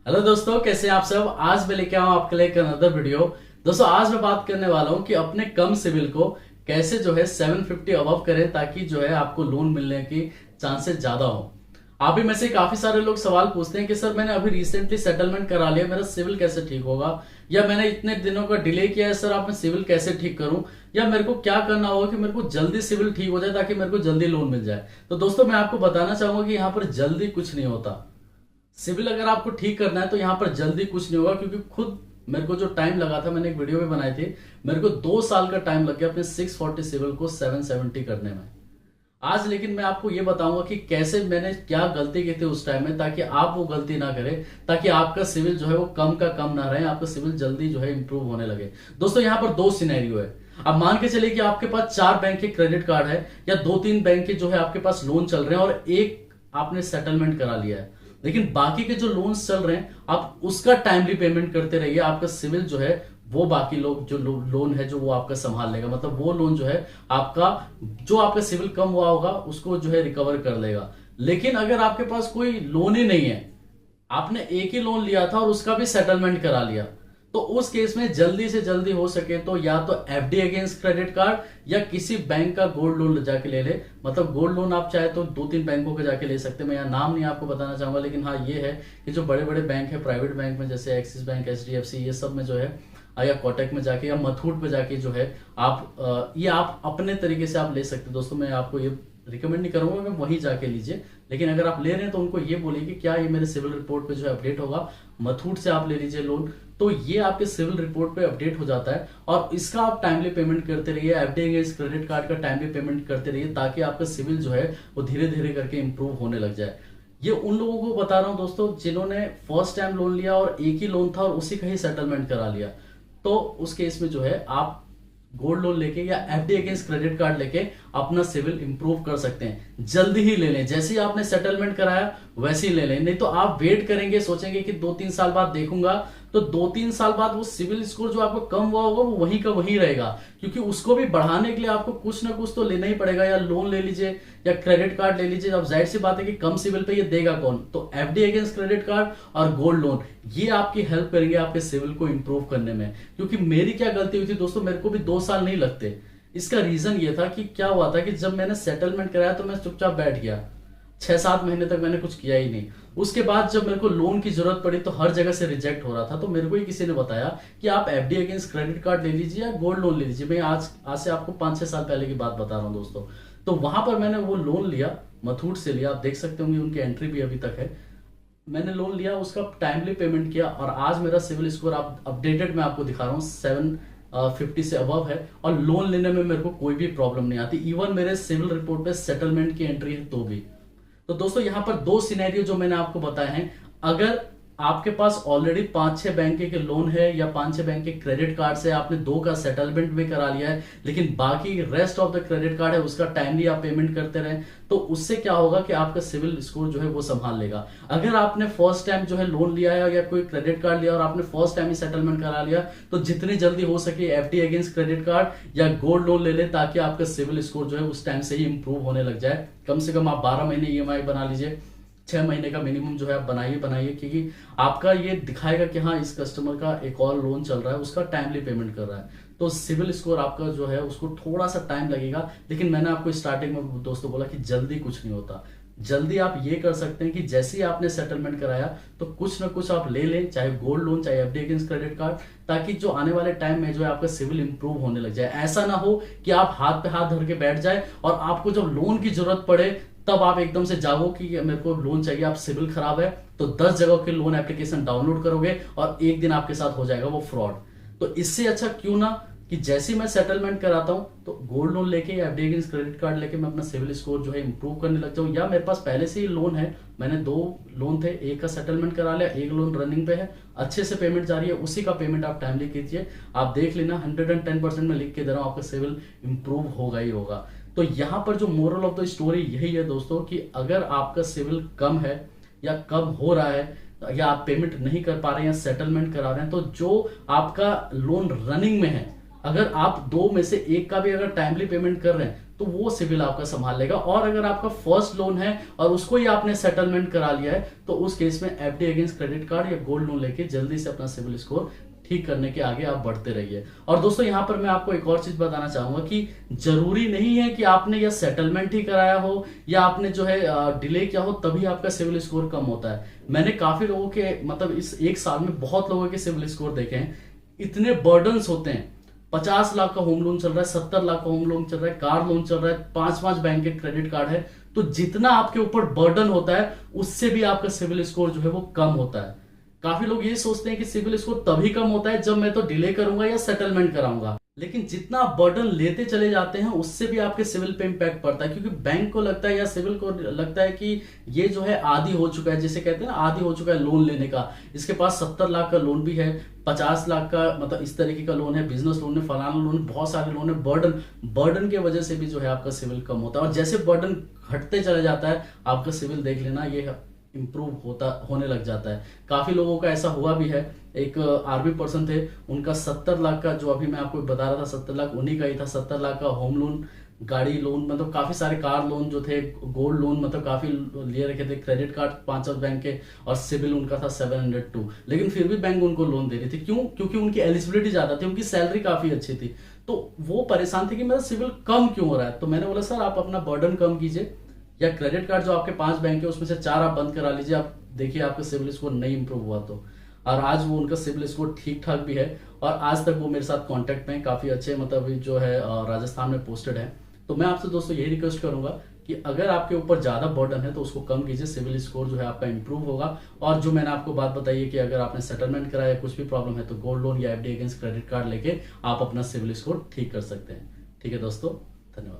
Hello दोस्तों, कैसे हैं आप सब। आज मैं लेके आऊं आपके लिए एक अनदर वीडियो। दोस्तों आज मैं बात करने वाला हूं कि अपने कम सिविल को कैसे जो है 750 अबव करें ताकि जो है आपको लोन मिलने की चांसेस ज्यादा हो। आप ही में से काफी सारे लोग सवाल पूछते हैं कि सर मैंने अभी रिसेंटली सेटलमेंट करा लिया, मेरा सिविल कैसे ठीक होगा, या मैंने इतने दिनों का डिले किया है सर, आप मैं सिविल कैसे ठीक करूं, या मेरे को क्या करना होगा कि मेरे को जल्दी सिविल ठीक हो जाए ताकि मेरे को जल्दी लोन मिल जाए। तो दोस्तों मैं आपको बताना चाहूंगा कि यहाँ पर जल्दी कुछ नहीं होता। सिविल अगर आपको ठीक करना है तो यहां पर जल्दी कुछ नहीं होगा, क्योंकि खुद मेरे को जो टाइम लगा था, मैंने एक वीडियो में बनाई थी, मेरे को 2 साल का टाइम लग गया अपने 640 सिविल को 770 करने में। आज लेकिन मैं आपको ये बताऊंगा कि कैसे मैंने क्या गलती की थी उस टाइम में, ताकि आप वो गलती ना करें, ताकि आपका सिविल जो है वो कम का कम ना रहे, आपका सिविल जल्दी जो है इंप्रूव होने लगे। दोस्तों यहाँ पर दो सिनेरियो है। अब मान के चलिए कि आपके पास 4 बैंक के क्रेडिट कार्ड है, या 2-3 बैंक के जो है आपके पास लोन चल रहे हैं, और एक आपने सेटलमेंट करा लिया है, लेकिन बाकी के जो लोन्स चल रहे हैं आप उसका टाइमली पेमेंट करते रहिए। आपका सिविल जो है वो बाकी लोग जो लोन है जो वो आपका संभाल लेगा, मतलब वो लोन जो है आपका, जो आपका सिविल कम हुआ होगा उसको जो है रिकवर कर लेगा। लेकिन अगर आपके पास कोई लोन ही नहीं है, आपने एक ही लोन लिया था और उसका भी सेटलमेंट करा लिया, तो उस केस में जल्दी से जल्दी हो सके तो या तो एफडी अगेंस्ट क्रेडिट कार्ड या किसी बैंक का गोल्ड लोन जाके ले ले। मतलब गोल्ड लोन आप चाहे तो 2-3 बैंकों के जाके ले सकते हैं, मैं यहाँ नाम नहीं आपको बताना चाहूंगा, लेकिन हाँ ये है कि जो बड़े बड़े बैंक है प्राइवेट बैंक में, जैसे एक्सिस बैंक, एचडीएफसी, ये सब में जो है, या कोटक में जाके या मथुट पे जाके जो है आप ये आप अपने तरीके से आप ले सकते हैं। दोस्तों मैं आपको ये रिकमेंड नहीं करूंगा कि वहीं जाके लीजिए, लेकिन अगर आप ले रहे हैं तो उनको ये बोलिए कि क्या ये मेरे सिविल रिपोर्ट पे जो है अपडेट होगा, मथुट से आप ले लीजिए लोन, तो ये आपके सिविल रिपोर्ट पे अपडेट हो जाता है। और इसका आप टाइमली पेमेंट करते रहिए, एफडी अगेंस्ट क्रेडिट कार्ड का टाइमली पेमेंट करते रहिए, ताकि आपका सिविल जो है वो धीरे धीरे करके इंप्रूव होने लग जाए। ये उन लोगों को बता रहा हूं दोस्तों जिन्होंने फर्स्ट टाइम लोन लिया और एक ही लोन था और उसी का ही सेटलमेंट करा लिया। तो उस केस में जो है आप गोल्ड लोन लेके या एफडी अगेंस्ट क्रेडिट कार्ड लेके अपना सिविल इंप्रूव कर सकते हैं। जल्दी ही ले लें, जैसे ही आपने सेटलमेंट कराया वैसे ही ले लें, नहीं तो आप वेट करेंगे, सोचेंगे कि 2-3 साल बाद देखूंगा, तो 2-3 साल बाद वो सिविल स्कोर जो आपको कम हुआ होगा वो वहीं का वहीं रहेगा, क्योंकि उसको भी बढ़ाने के लिए आपको कुछ ना कुछ तो लेना ही पड़ेगा। या लोन ले लीजिए या क्रेडिट कार्ड ले लीजिए। अब जाहिर सी बात है कि कम सिविल पे ये देगा कौन, तो एफडी अगेंस्ट क्रेडिट कार्ड और गोल्ड लोन ये आपकी हेल्प करेंगे आपके सिविल को इंप्रूव करने में। क्योंकि मेरी क्या गलती हुई थी दोस्तों, मेरे को भी 2 साल नहीं लगते। इसका रीजन ये था कि क्या हुआ था कि जब मैंने सेटलमेंट कराया तो मैं चुपचाप बैठ गया, 6-7 महीने तक मैंने कुछ किया ही नहीं। उसके बाद जब मेरे को लोन की जरूरत पड़ी तो हर जगह से रिजेक्ट हो रहा था, तो मेरे को ही किसी ने बताया कि आप एफडी अगेंस्ट क्रेडिट कार्ड ले लीजिए या गोल्ड लोन ले लीजिए। मैं आज आज से आपको 5-6 साल पहले की बात बता रहा हूँ दोस्तों। तो वहां पर मैंने वो लोन लिया, मथुट से लिया, आप देख सकते होंगे उनकी एंट्री भी अभी तक है। मैंने लोन लिया, उसका टाइमली पेमेंट किया, और आज मेरा सिविल स्कोर आप अपडेटेड मैं आपको दिखा रहा हूँ 750 से अबव है, और लोन लेने में मेरे को कोई भी प्रॉब्लम नहीं आती। इवन मेरे सिविल रिपोर्ट पे सेटलमेंट की एंट्री है तो भी। तो दोस्तों यहां पर 2 सिनेरियो जो मैंने आपको बताए हैं, अगर आपके पास ऑलरेडी 5-6 बैंक के लोन है या 5-6 बैंक के क्रेडिट कार्ड से आपने 2 का सेटलमेंट भी करा लिया है, लेकिन बाकी rest of the credit card है उसका टाइमली आप पेमेंट करते रहे, तो उससे क्या होगा कि आपका सिविल स्कोर जो है वो संभाल लेगा। अगर आपने फर्स्ट टाइम जो है लोन लिया है या कोई क्रेडिट कार्ड लिया और आपने फर्स्ट टाइम ही सेटलमेंट करा लिया, तो जितनी जल्दी हो सके एफडी अगेंस्ट क्रेडिट कार्ड या गोल्ड लोन ले ले, ताकि आपका सिविल स्कोर जो है उस टाइम से ही इंप्रूव होने लग जाए। कम से कम आप 12 महीने ईएमआई बना लीजिए, 6 महीने का मिनिमम जो है आप बनाइए, क्योंकि आपका ये दिखाएगा कि हाँ इस कस्टमर का एक और लोन चल रहा है, उसका टाइमली पेमेंट कर रहा है, तो सिविल स्कोर आपका जो है उसको थोड़ा सा टाइम लगेगा। लेकिन मैंने आपको स्टार्टिंग में दोस्तों बोला कि जल्दी कुछ नहीं होता। जल्दी आप ये कर सकते हैं कि जैसे ही आपने सेटलमेंट कराया तो कुछ ना कुछ आप ले लें, चाहे गोल्ड लोन चाहे एफडी अगेंस्ट क्रेडिट कार्ड, ताकि जो आने वाले टाइम में जो है आपका सिविल इंप्रूव होने लग जाए। ऐसा ना हो कि आप हाथ पे हाथ धर के बैठ जाए और आपको जब लोन की जरूरत पड़े तब आप एकदम से जागो कि मेरे को लोन चाहिए, आप सिविल खराब है, तो 10 जगह के लोन एप्लीकेशन डाउनलोड करोगे और एक दिन आपके साथ हो जाएगा वो फ्रॉड। तो इससे अच्छा क्यों ना कि जैसे ही मैं सेटलमेंट कराता हूं तो गोल्ड लोन लेके या एफडी अगेंस्ट क्रेडिट कार्ड लेके मैं अपना सिविल स्कोर जो है इंप्रूव करने लग जाऊं, या मेरे पास पहले से ही लोन है, मैंने 2 लोन थे, एक का सेटलमेंट करा लिया, एक लोन रनिंग पे है, अच्छे से पेमेंट जारी है, उसी का पेमेंट आप टाइमली कीजिए। आप देख लेना 110% में लिख के दे रहा हूं, आपका सिविल इंप्रूव होगा ही होगा। तो यहां पर जो मोरल ऑफ द स्टोरी यही है दोस्तों कि अगर आपका सिविल कम है या कम हो रहा है या आप पेमेंट नहीं कर पा रहे हैं या सेटलमेंट करा रहे हैं, तो जो आपका लोन रनिंग में है, अगर आप 2 में से 1 का भी अगर टाइमली पेमेंट कर रहे हैं तो वो सिविल आपका संभाल लेगा। और अगर आपका फर्स्ट लोन है और उसको ही आपने सेटलमेंट करा लिया है तो उस केस में एफडी अगेंस्ट क्रेडिट कार्ड या गोल्ड लोन लेके जल्दी से अपना सिविल स्कोर ठीक करने के आगे आप बढ़ते रहिए। और दोस्तों यहाँ पर मैं आपको एक और चीज बताना चाहूंगा कि जरूरी नहीं है कि आपने या सेटलमेंट ही कराया हो या आपने जो है डिले किया हो तभी आपका सिविल स्कोर कम होता है। मैंने काफी लोगों के मतलब इस एक साल में बहुत लोगों के सिविल स्कोर देखे हैं, इतने बर्डन्स होते हैं। 50 लाख का होम लोन चल रहा है, 70 लाख का होम लोन चल रहा है, कार लोन चल रहा है, 5 बैंक के क्रेडिट कार्ड है। तो जितना आपके ऊपर बर्डन होता है उससे भी आपका सिविल स्कोर जो है वो कम होता है। काफी लोग ये सोचते हैं कि सिविल स्कोर तभी कम होता है जब मैं तो डिले करूंगा या सेटलमेंट कराऊंगा, लेकिन जितना बर्डन लेते चले जाते हैं उससे भी आपके सिविल पे इंपैक्ट पड़ता है। क्योंकि बैंक को लगता है या सिविल को लगता है कि ये जो है आदी हो चुका है, जिसे कहते हैं ना आदी हो चुका है लोन लेने का। इसके पास 70 लाख का लोन भी है, 50 लाख का मतलब इस तरीके का लोन है, बिजनेस लोन है, फलाना लोन, बहुत सारे लोन है। बर्डन की वजह से भी जो है आपका सिविल कम होता है। और जैसे बर्डन घटते चले जाता है आपका सिविल देख लेना ये इंप्रूव होने लग जाता है। काफी लोगों का ऐसा हुआ भी है। एक आर्मी पर्सन थे, उनका 70 लाख का, जो अभी मैं आपको बता रहा था 70 लाख उन्हीं का ही था, 70 लाख का होम लोन, गाड़ी लोन, मतलब काफी सारे कार लोन जो थे, गोल्ड लोन मतलब काफी लिए रखे थे, क्रेडिट कार्ड 5 बैंक के, और सिविल उनका था 702। लेकिन फिर भी बैंक उनको लोन दे रही थी। क्यों? क्योंकि उनकी एलिजिबिलिटी ज्यादा थी, उनकी सैलरी काफी अच्छी थी। तो वो परेशान थे कि मेरा सिविल कम क्यों हो रहा है। तो मैंने बोला सर आप अपना बर्डन कम कीजिए, या क्रेडिट कार्ड जो आपके 5 बैंक है उसमें से 4 आप बंद करा लीजिए, आप देखिए आपका सिविल स्कोर नहीं इंप्रूव हुआ तो। और आज वो उनका सिविल स्कोर ठीक ठाक भी है और आज तक वो मेरे साथ कांटेक्ट में काफी अच्छे मतलब जो है राजस्थान में पोस्टेड है। तो मैं आपसे दोस्तों यही रिक्वेस्ट करूंगा कि अगर आपके ऊपर ज्यादा बर्डन है तो उसको कम कीजिए, सिविल स्कोर जो है आपका इंप्रूव होगा। और जो मैंने आपको बात बताई है कि अगर आपने सेटलमेंट कराया, कुछ भी प्रॉब्लम है तो गोल्ड लोन या एफडी अगेंस्ट क्रेडिट कार्ड लेके आप अपना सिविल स्कोर ठीक कर सकते हैं। ठीक है दोस्तों।